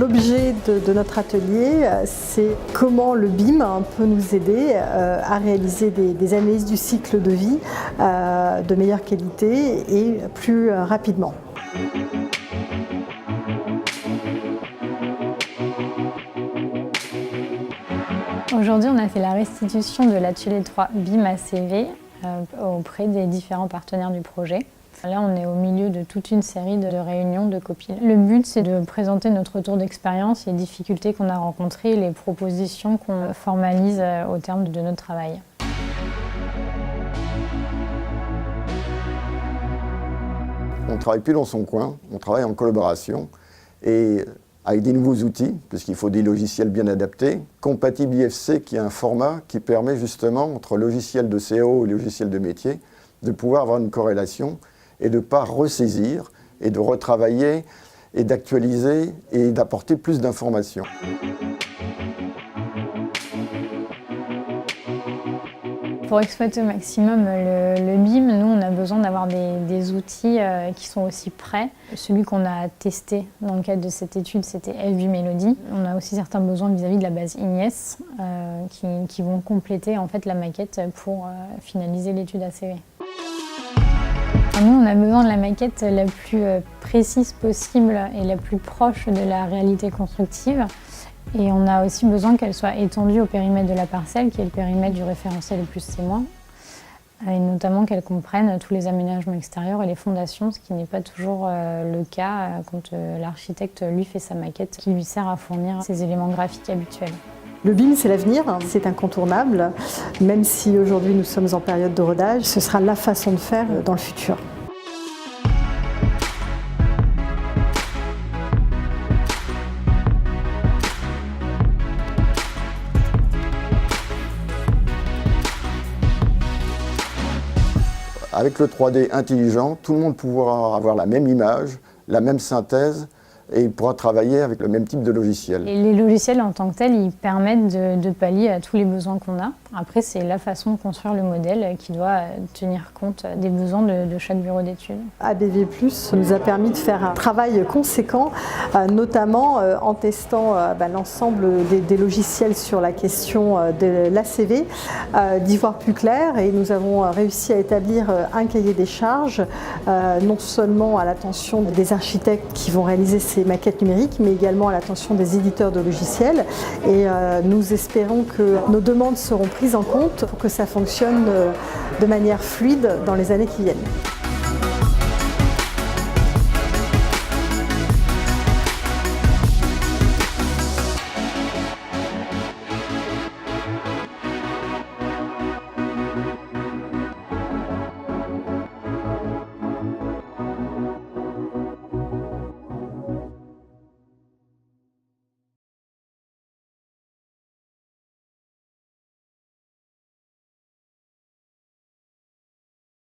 L'objet de notre atelier, c'est comment le BIM peut nous aider à réaliser des analyses du cycle de vie de meilleure qualité et plus rapidement. Aujourd'hui, on a fait la restitution de l'atelier 3 BIM ACV auprès des différents partenaires du projet. Là, on est au milieu de toute une série de réunions, de copiles. Le but, c'est de présenter notre retour d'expérience, les difficultés qu'on a rencontrées, les propositions qu'on formalise au terme de notre travail. On ne travaille plus dans son coin, on travaille en collaboration et avec des nouveaux outils, puisqu'il faut des logiciels bien adaptés. Compatible IFC, qui est un format qui permet justement, entre logiciel de CO et logiciel de métier, de pouvoir avoir une corrélation et de ne pas ressaisir et de retravailler et d'actualiser et d'apporter plus d'informations. Pour exploiter au maximum le BIM, nous on a besoin d'avoir des outils qui sont aussi prêts. Celui qu'on a testé dans le cadre de cette étude, c'était F8 Melody. On a aussi certains besoins vis-à-vis de la base IGNIS qui vont compléter en fait la maquette pour finaliser l'étude ACV. Nous, on a besoin de la maquette la plus précise possible et la plus proche de la réalité constructive. Et on a aussi besoin qu'elle soit étendue au périmètre de la parcelle, qui est le périmètre du référentiel et plus c'est moins. Et notamment qu'elle comprenne tous les aménagements extérieurs et les fondations, ce qui n'est pas toujours le cas quand l'architecte lui fait sa maquette, qui lui sert à fournir ses éléments graphiques habituels. Le BIM, c'est l'avenir, c'est incontournable. Même si aujourd'hui nous sommes en période de rodage, ce sera la façon de faire dans le futur. Avec le 3D intelligent, tout le monde pourra avoir la même image, la même synthèse, et il pourra travailler avec le même type de logiciel. Et les logiciels en tant que tels, ils permettent de pallier à tous les besoins qu'on a. Après, c'est la façon de construire le modèle qui doit tenir compte des besoins de chaque bureau d'études. ABV+ nous a permis de faire un travail conséquent, notamment en testant l'ensemble des logiciels sur la question de l'ACV, d'y voir plus clair, et nous avons réussi à établir un cahier des charges, non seulement à l'attention des architectes qui vont réaliser ces maquettes numériques, mais également à l'attention des éditeurs de logiciels. Et nous espérons que nos demandes seront prises en compte pour que ça fonctionne de manière fluide dans les années qui viennent.